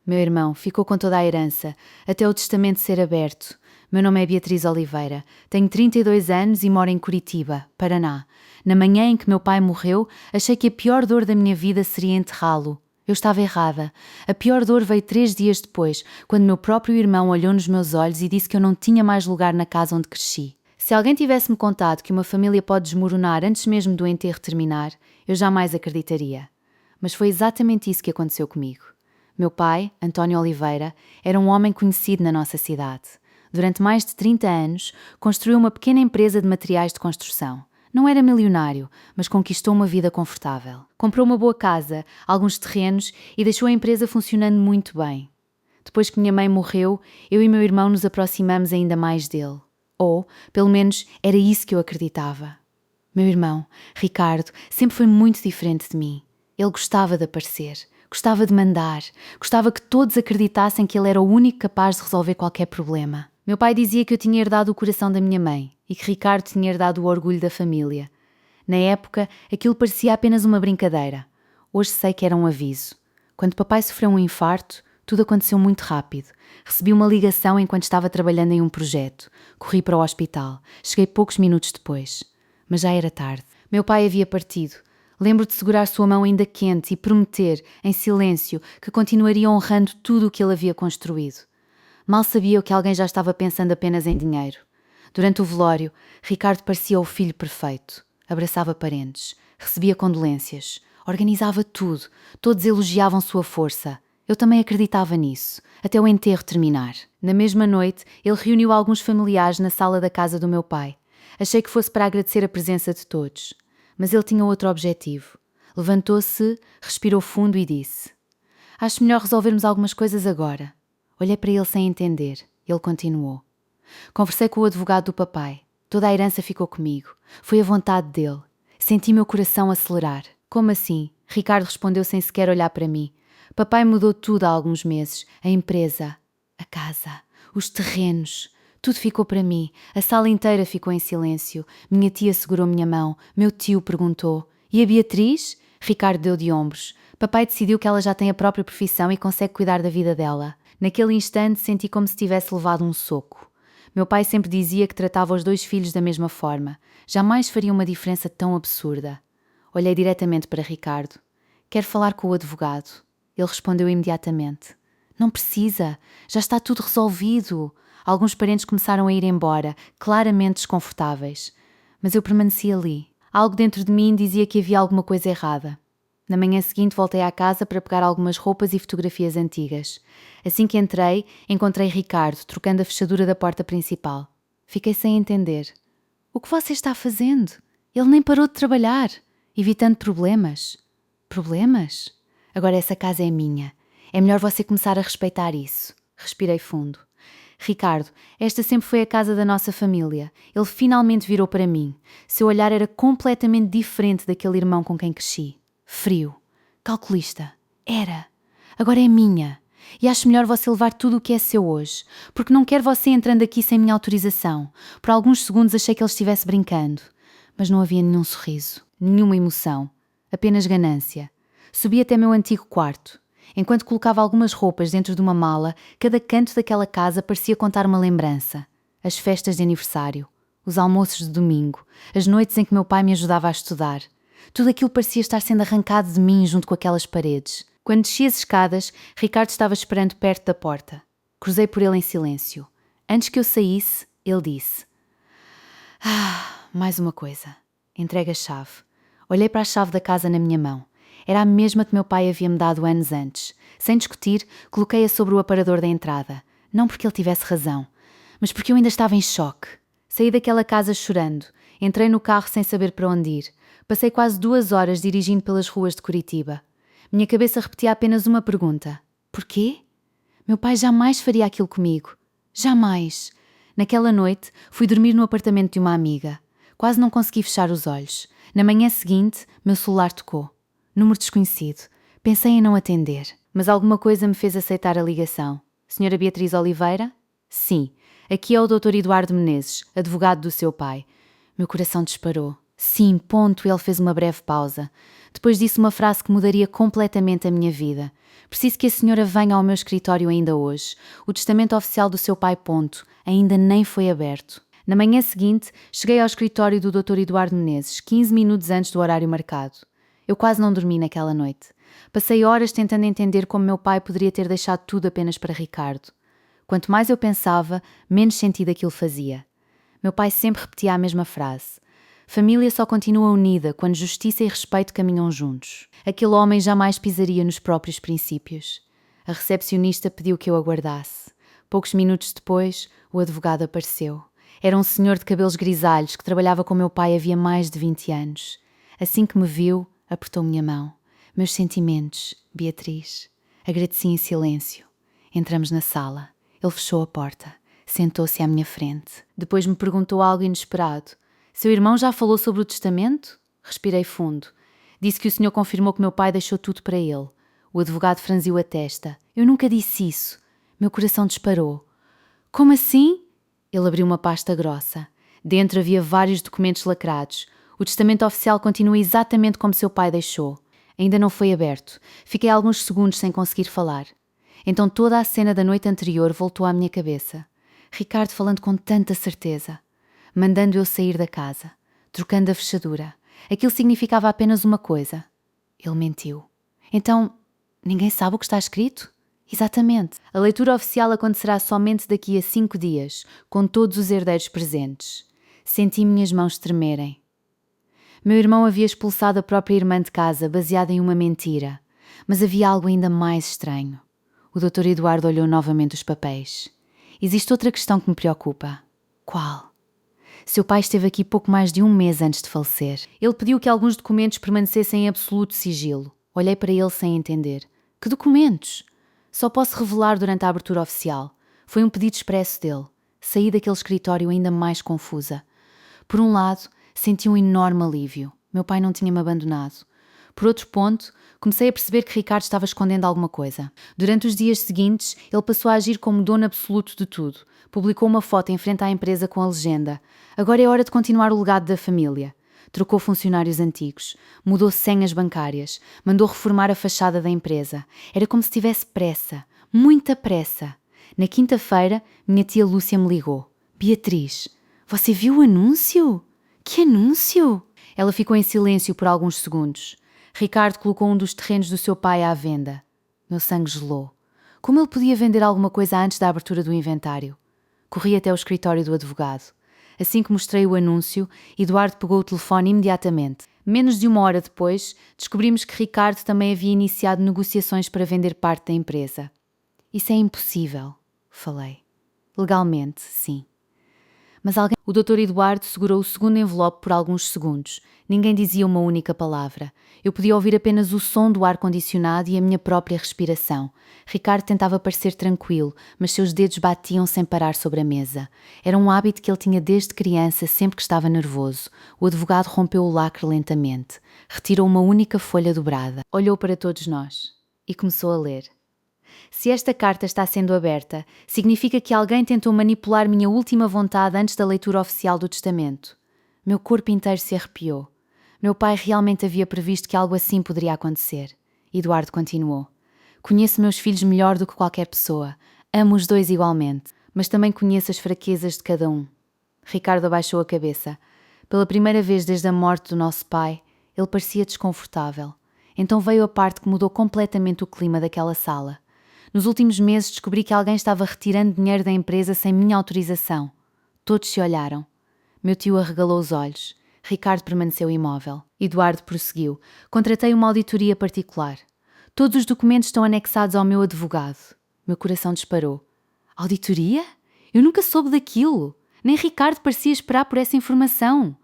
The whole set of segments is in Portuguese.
Meu irmão ficou com toda a herança, até o testamento ser aberto. Meu nome é Beatriz Oliveira, tenho 32 anos e moro em Curitiba, Paraná. Na manhã em que meu pai morreu, achei que a pior dor da minha vida seria enterrá-lo. Eu estava errada. A pior dor veio 3 dias depois, quando meu próprio irmão olhou nos meus olhos e disse que eu não tinha mais lugar na casa onde cresci. Se alguém tivesse-me contado que uma família pode desmoronar antes mesmo do enterro terminar, eu jamais acreditaria. Mas foi exatamente isso que aconteceu comigo. Meu pai, António Oliveira, era um homem conhecido na nossa cidade. Durante mais de 30 anos, construiu uma pequena empresa de materiais de construção. Não era milionário, mas conquistou uma vida confortável. Comprou uma boa casa, alguns terrenos e deixou a empresa funcionando muito bem. Depois que minha mãe morreu, eu e meu irmão nos aproximamos ainda mais dele. Ou, pelo menos, era isso que eu acreditava. Meu irmão, Ricardo, sempre foi muito diferente de mim. Ele gostava de aparecer, gostava de mandar, gostava que todos acreditassem que ele era o único capaz de resolver qualquer problema. Meu pai dizia que eu tinha herdado o coração da minha mãe e que Ricardo tinha herdado o orgulho da família. Na época, aquilo parecia apenas uma brincadeira. Hoje sei que era um aviso. Quando papai sofreu um infarto, tudo aconteceu muito rápido. Recebi uma ligação enquanto estava trabalhando em um projeto. Corri para o hospital. Cheguei poucos minutos depois. Mas já era tarde. Meu pai havia partido. Lembro de segurar sua mão ainda quente e prometer, em silêncio, que continuaria honrando tudo o que ele havia construído. Mal sabia que alguém já estava pensando apenas em dinheiro. Durante o velório, Ricardo parecia o filho perfeito. Abraçava parentes, recebia condolências, organizava tudo, todos elogiavam sua força. Eu também acreditava nisso, até o enterro terminar. Na mesma noite, ele reuniu alguns familiares na sala da casa do meu pai. Achei que fosse para agradecer a presença de todos. Mas ele tinha outro objetivo. Levantou-se, respirou fundo e disse: "Acho melhor resolvermos algumas coisas agora." Olhei para ele sem entender. Ele continuou: "Conversei com o advogado do papai. Toda a herança ficou comigo. Foi a vontade dele. Senti meu coração acelerar." "Como assim?" Ricardo respondeu sem sequer olhar para mim. "Papai mudou tudo há alguns meses. A empresa, a casa, os terrenos. Tudo ficou para mim. A sala inteira ficou em silêncio. Minha tia segurou minha mão. Meu tio perguntou: 'E a Beatriz?' Ricardo deu de ombros. Papai decidiu que ela já tem a própria profissão e consegue cuidar da vida dela." Naquele instante senti como se tivesse levado um soco. Meu pai sempre dizia que tratava os 2 filhos da mesma forma. Jamais faria uma diferença tão absurda. Olhei diretamente para Ricardo. "Quero falar com o advogado." Ele respondeu imediatamente: "Não precisa. Já está tudo resolvido." Alguns parentes começaram a ir embora, claramente desconfortáveis. Mas eu permaneci ali. Algo dentro de mim dizia que havia alguma coisa errada. Na manhã seguinte voltei à casa para pegar algumas roupas e fotografias antigas. Assim que entrei, encontrei Ricardo trocando a fechadura da porta principal. Fiquei sem entender. "O que você está fazendo? Ele nem parou de trabalhar, evitando problemas." "Problemas? Agora essa casa é minha. É melhor você começar a respeitar isso." Respirei fundo. "Ricardo, esta sempre foi a casa da nossa família. Ele finalmente virou para mim. Seu olhar era completamente diferente daquele irmão com quem cresci. Frio. Calculista. Era. Agora é minha. E acho melhor você levar tudo o que é seu hoje, porque não quero você entrando aqui sem minha autorização." Por alguns segundos achei que ele estivesse brincando. Mas não havia nenhum sorriso, nenhuma emoção. Apenas ganância. Subi até meu antigo quarto. Enquanto colocava algumas roupas dentro de uma mala, cada canto daquela casa parecia contar uma lembrança. As festas de aniversário, os almoços de domingo, as noites em que meu pai me ajudava a estudar. Tudo aquilo parecia estar sendo arrancado de mim junto com aquelas paredes. Quando desci as escadas, Ricardo estava esperando perto da porta. Cruzei por ele em silêncio. Antes que eu saísse, ele disse: "Mais uma coisa." Entregue a chave. Olhei para a chave da casa na minha mão. Era a mesma que meu pai havia-me dado anos antes. Sem discutir, coloquei-a sobre o aparador da entrada. Não porque ele tivesse razão, mas porque eu ainda estava em choque. Saí daquela casa chorando. Entrei no carro sem saber para onde ir. Passei quase 2 horas dirigindo pelas ruas de Curitiba. Minha cabeça repetia apenas uma pergunta: porquê? Meu pai jamais faria aquilo comigo. Jamais. Naquela noite, fui dormir no apartamento de uma amiga. Quase não consegui fechar os olhos. Na manhã seguinte, meu celular tocou. Número desconhecido. Pensei em não atender, mas alguma coisa me fez aceitar a ligação. "Senhora Beatriz Oliveira?" "Sim. Aqui é o Dr. Eduardo Menezes, advogado do seu pai." Meu coração disparou. "Sim, ponto." Ele fez uma breve pausa. Depois disse uma frase que mudaria completamente a minha vida. Preciso que a senhora venha ao meu escritório ainda hoje. O testamento oficial do seu pai, ainda nem foi aberto. Na manhã seguinte, cheguei ao escritório do Dr. Eduardo Menezes, 15 minutos antes do horário marcado. Eu quase não dormi naquela noite. Passei horas tentando entender como meu pai poderia ter deixado tudo apenas para Ricardo. Quanto mais eu pensava, menos sentido aquilo fazia. Meu pai sempre repetia a mesma frase. Família só continua unida quando justiça e respeito caminham juntos. Aquele homem jamais pisaria nos próprios princípios. A recepcionista pediu que eu aguardasse. Poucos minutos depois, o advogado apareceu. Era um senhor de cabelos grisalhos que trabalhava com meu pai havia mais de 20 anos. Assim que me viu, apertou minha mão. Meus sentimentos, Beatriz. Agradeci em silêncio. Entramos na sala. Ele fechou a porta. Sentou-se à minha frente. Depois me perguntou algo inesperado. Seu irmão já falou sobre o testamento? Respirei fundo. Disse que o senhor confirmou que meu pai deixou tudo para ele. O advogado franziu a testa. Eu nunca disse isso. Meu coração disparou. Como assim? Ele abriu uma pasta grossa. Dentro havia vários documentos lacrados. O testamento oficial continua exatamente como seu pai deixou. Ainda não foi aberto. Fiquei alguns segundos sem conseguir falar. Então toda a cena da noite anterior voltou à minha cabeça. Ricardo falando com tanta certeza. Mandando eu sair da casa. Trocando a fechadura. Aquilo significava apenas uma coisa. Ele mentiu. Então, ninguém sabe o que está escrito? Exatamente. A leitura oficial acontecerá somente daqui a 5 dias, com todos os herdeiros presentes. Senti minhas mãos tremerem. Meu irmão havia expulsado a própria irmã de casa, baseada em uma mentira. Mas havia algo ainda mais estranho. O Dr. Eduardo olhou novamente os papéis. Existe outra questão que me preocupa. Qual? Seu pai esteve aqui pouco mais de um mês antes de falecer. Ele pediu que alguns documentos permanecessem em absoluto sigilo. Olhei para ele sem entender. Que documentos? Só posso revelar durante a abertura oficial. Foi um pedido expresso dele. Saí daquele escritório ainda mais confusa. Por um lado, senti um enorme alívio. Meu pai não tinha-me abandonado. Por outro ponto, comecei a perceber que Ricardo estava escondendo alguma coisa. Durante os dias seguintes, ele passou a agir como dono absoluto de tudo. Publicou uma foto em frente à empresa com a legenda: "Agora é hora de continuar o legado da família." Trocou funcionários antigos, mudou senhas bancárias, mandou reformar a fachada da empresa. Era como se tivesse pressa, muita pressa. Na quinta-feira, minha tia Lúcia me ligou. "Beatriz, você viu o anúncio?" "Que anúncio?" Ela ficou em silêncio por alguns segundos. Ricardo colocou um dos terrenos do seu pai à venda. Meu sangue gelou. Como ele podia vender alguma coisa antes da abertura do inventário? Corri até o escritório do advogado. Assim que mostrei o anúncio, Eduardo pegou o telefone imediatamente. Menos de uma hora depois, descobrimos que Ricardo também havia iniciado negociações para vender parte da empresa. "Isso é impossível", falei. "Legalmente, sim." Mas alguém... O Dr. Eduardo segurou o segundo envelope por alguns segundos. Ninguém dizia uma única palavra. Eu podia ouvir apenas o som do ar-condicionado e a minha própria respiração. Ricardo tentava parecer tranquilo, mas seus dedos batiam sem parar sobre a mesa. Era um hábito que ele tinha desde criança, sempre que estava nervoso. O advogado rompeu o lacre lentamente. Retirou uma única folha dobrada. Olhou para todos nós e começou a ler. "Se esta carta está sendo aberta, significa que alguém tentou manipular minha última vontade antes da leitura oficial do testamento." Meu corpo inteiro se arrepiou. Meu pai realmente havia previsto que algo assim poderia acontecer. Eduardo continuou. "Conheço meus filhos melhor do que qualquer pessoa. Amo os dois igualmente, mas também conheço as fraquezas de cada um." Ricardo abaixou a cabeça. Pela primeira vez desde a morte do nosso pai, ele parecia desconfortável. Então veio a parte que mudou completamente o clima daquela sala. Nos últimos meses descobri que alguém estava retirando dinheiro da empresa sem minha autorização. Todos se olharam. Meu tio arregalou os olhos. Ricardo permaneceu imóvel. Eduardo prosseguiu. "Contratei uma auditoria particular. Todos os documentos estão anexados ao meu advogado." Meu coração disparou. "Auditoria? Eu nunca soube daquilo. Nem Ricardo parecia esperar por essa informação."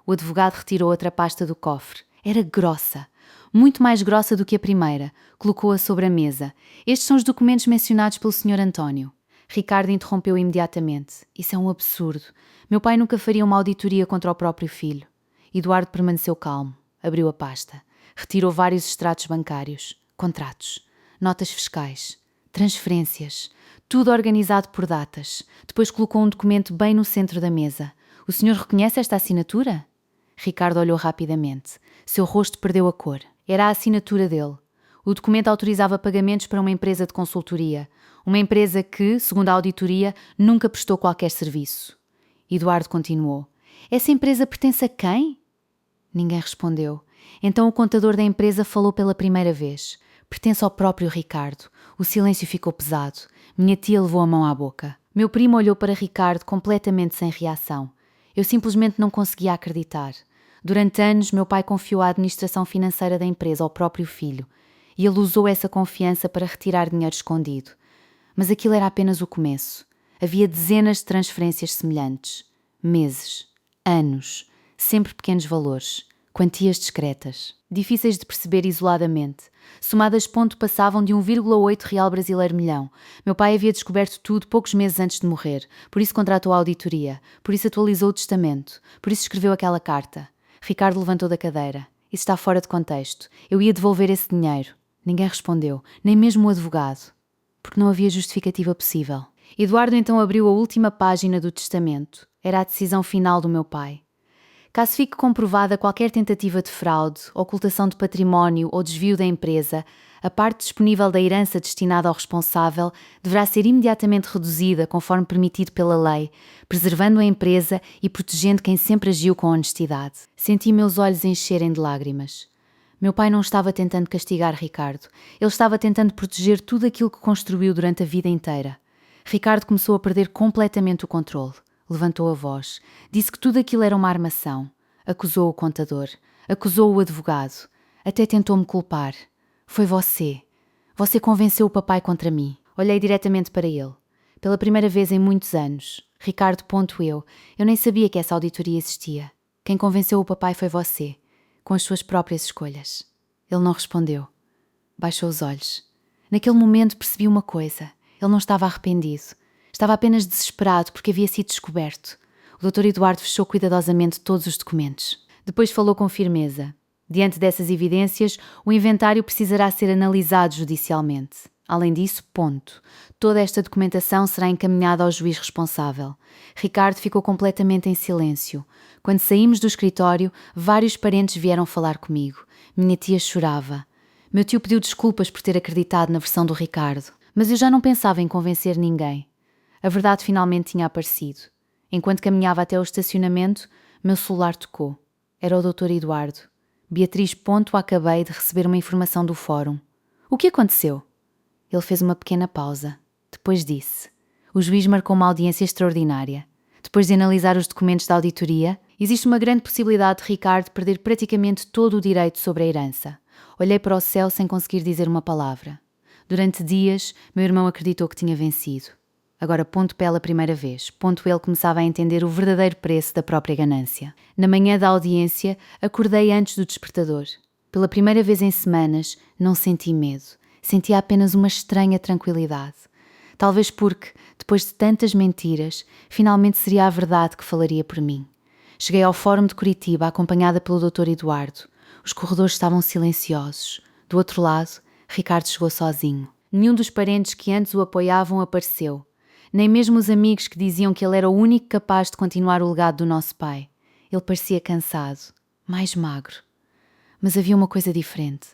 O advogado retirou outra pasta do cofre. Era grossa. Muito mais grossa do que a primeira. Colocou-a sobre a mesa. "Estes são os documentos mencionados pelo Sr. António." Ricardo interrompeu imediatamente. "Isso é um absurdo. Meu pai nunca faria uma auditoria contra o próprio filho." Eduardo permaneceu calmo. Abriu a pasta. Retirou vários extratos bancários, contratos, notas fiscais, transferências, tudo organizado por datas. Depois colocou um documento bem no centro da mesa. "O senhor reconhece esta assinatura?" Ricardo olhou rapidamente. Seu rosto perdeu a cor. Era a assinatura dele. O documento autorizava pagamentos para uma empresa de consultoria, uma empresa que, segundo a auditoria, nunca prestou qualquer serviço. Eduardo continuou. Essa empresa pertence a quem? Ninguém respondeu. Então o contador da empresa falou pela primeira vez. Pertence ao próprio Ricardo. O silêncio ficou pesado. Minha tia levou a mão à boca. Meu primo olhou para Ricardo completamente sem reação. Eu simplesmente não conseguia acreditar. Durante anos, meu pai confiou a administração financeira da empresa ao próprio filho. E ele usou essa confiança para retirar dinheiro escondido. Mas aquilo era apenas o começo. Havia dezenas de transferências semelhantes. Meses. Anos. Sempre pequenos valores. Quantias discretas. Difíceis de perceber isoladamente. Somadas ponto passavam de 1,8 real brasileiro milhão. Meu pai havia descoberto tudo poucos meses antes de morrer. Por isso contratou a auditoria. Por isso atualizou o testamento. Por isso escreveu aquela carta. Ricardo levantou da cadeira. Isso está fora de contexto. Eu ia devolver esse dinheiro. Ninguém respondeu. Nem mesmo o advogado. Porque não havia justificativa possível. Eduardo então abriu a última página do testamento. Era a decisão final do meu pai. Caso fique comprovada qualquer tentativa de fraude, ocultação de património ou desvio da empresa, a parte disponível da herança destinada ao responsável deverá ser imediatamente reduzida conforme permitido pela lei, preservando a empresa e protegendo quem sempre agiu com honestidade. Senti meus olhos encherem de lágrimas. Meu pai não estava tentando castigar Ricardo. Ele estava tentando proteger tudo aquilo que construiu durante a vida inteira. Ricardo começou a perder completamente o controle. Levantou a voz. Disse que tudo aquilo era uma armação. Acusou o contador. Acusou o advogado. Até tentou-me culpar. Foi você. Você convenceu o papai contra mim. Olhei diretamente para ele. Pela primeira vez em muitos anos. Ricardo, eu nem sabia que essa auditoria existia. Quem convenceu o papai foi você. Com as suas próprias escolhas. Ele não respondeu. Baixou os olhos. Naquele momento percebi uma coisa. Ele não estava arrependido. Estava apenas desesperado porque havia sido descoberto. O Dr. Eduardo fechou cuidadosamente todos os documentos. Depois falou com firmeza. Diante dessas evidências, o inventário precisará ser analisado judicialmente. Além disso, toda esta documentação será encaminhada ao juiz responsável. Ricardo ficou completamente em silêncio. Quando saímos do escritório, vários parentes vieram falar comigo. Minha tia chorava. Meu tio pediu desculpas por ter acreditado na versão do Ricardo. Mas eu já não pensava em convencer ninguém. A verdade finalmente tinha aparecido. Enquanto caminhava até o estacionamento, meu celular tocou. Era o Dr. Eduardo. Beatriz, acabei de receber uma informação do fórum. O que aconteceu? Ele fez uma pequena pausa. Depois disse. O juiz marcou uma audiência extraordinária. Depois de analisar os documentos da auditoria, existe uma grande possibilidade de Ricardo perder praticamente todo o direito sobre a herança. Olhei para o céu sem conseguir dizer uma palavra. Durante dias, meu irmão acreditou que tinha vencido. Agora, pela primeira vez, ele começava a entender o verdadeiro preço da própria ganância. Na manhã da audiência, acordei antes do despertador. Pela primeira vez em semanas, não senti medo. Sentia apenas uma estranha tranquilidade. Talvez porque, depois de tantas mentiras, finalmente seria a verdade que falaria por mim. Cheguei ao Fórum de Curitiba acompanhada pelo Dr. Eduardo. Os corredores estavam silenciosos. Do outro lado, Ricardo chegou sozinho. Nenhum dos parentes que antes o apoiavam apareceu. Nem mesmo os amigos que diziam que ele era o único capaz de continuar o legado do nosso pai. Ele parecia cansado, mais magro. Mas havia uma coisa diferente.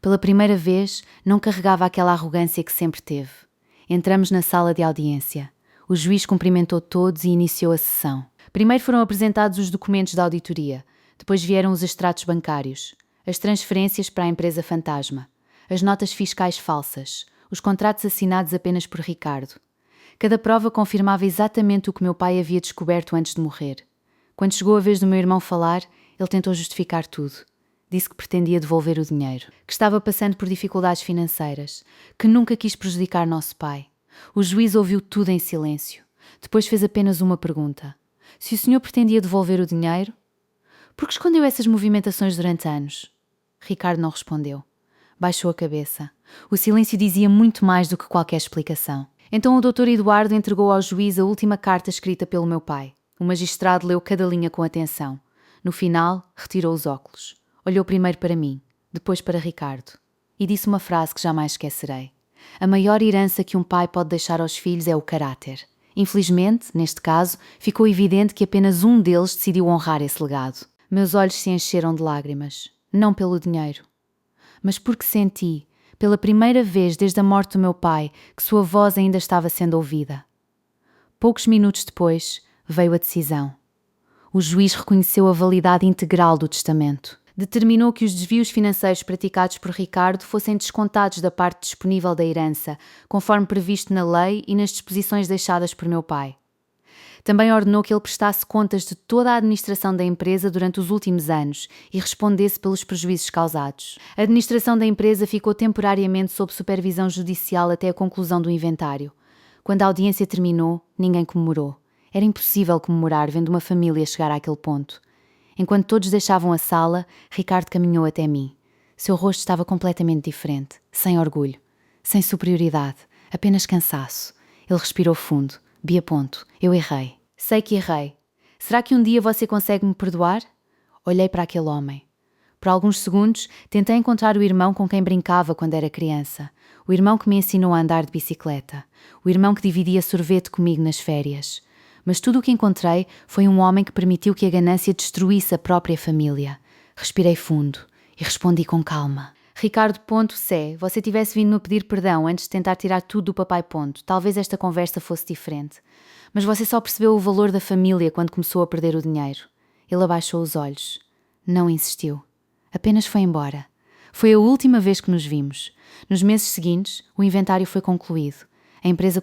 Pela primeira vez, não carregava aquela arrogância que sempre teve. Entramos na sala de audiência. O juiz cumprimentou todos e iniciou a sessão. Primeiro foram apresentados os documentos da auditoria. Depois vieram os extratos bancários, as transferências para a empresa fantasma, as notas fiscais falsas, os contratos assinados apenas por Ricardo. Cada prova confirmava exatamente o que meu pai havia descoberto antes de morrer. Quando chegou a vez do meu irmão falar, ele tentou justificar tudo. Disse que pretendia devolver o dinheiro, que estava passando por dificuldades financeiras, que nunca quis prejudicar nosso pai. O juiz ouviu tudo em silêncio. Depois fez apenas uma pergunta. Se o senhor pretendia devolver o dinheiro? Por que escondeu essas movimentações durante anos? Ricardo não respondeu. Baixou a cabeça. O silêncio dizia muito mais do que qualquer explicação. Então o Dr. Eduardo entregou ao juiz a última carta escrita pelo meu pai. O magistrado leu cada linha com atenção. No final, retirou os óculos. Olhou primeiro para mim, depois para Ricardo. E disse uma frase que jamais esquecerei. A maior herança que um pai pode deixar aos filhos é o caráter. Infelizmente, neste caso, ficou evidente que apenas um deles decidiu honrar esse legado. Meus olhos se encheram de lágrimas. Não pelo dinheiro, mas porque senti, pela primeira vez desde a morte do meu pai, que sua voz ainda estava sendo ouvida. Poucos minutos depois, veio a decisão. O juiz reconheceu a validade integral do testamento. Determinou que os desvios financeiros praticados por Ricardo fossem descontados da parte disponível da herança, conforme previsto na lei e nas disposições deixadas por meu pai. Também ordenou que ele prestasse contas de toda a administração da empresa durante os últimos anos e respondesse pelos prejuízos causados. A administração da empresa ficou temporariamente sob supervisão judicial até a conclusão do inventário. Quando a audiência terminou, ninguém comemorou. Era impossível comemorar vendo uma família chegar àquele ponto. Enquanto todos deixavam a sala, Ricardo caminhou até mim. Seu rosto estava completamente diferente, sem orgulho, sem superioridade, apenas cansaço. Ele respirou fundo. Bia Ponto, eu errei. Sei que errei. Será que um dia você consegue me perdoar? Olhei para aquele homem. Por alguns segundos, tentei encontrar o irmão com quem brincava quando era criança. O irmão que me ensinou a andar de bicicleta. O irmão que dividia sorvete comigo nas férias. Mas tudo o que encontrei foi um homem que permitiu que a ganância destruísse a própria família. Respirei fundo e respondi com calma. Ricardo Ponto, se você tivesse vindo me pedir perdão antes de tentar tirar tudo do papai Ponto, talvez esta conversa fosse diferente. Mas você só percebeu o valor da família quando começou a perder o dinheiro. Ele abaixou os olhos. Não insistiu. Apenas foi embora. Foi a última vez que nos vimos. Nos meses seguintes, o inventário foi concluído. A empresa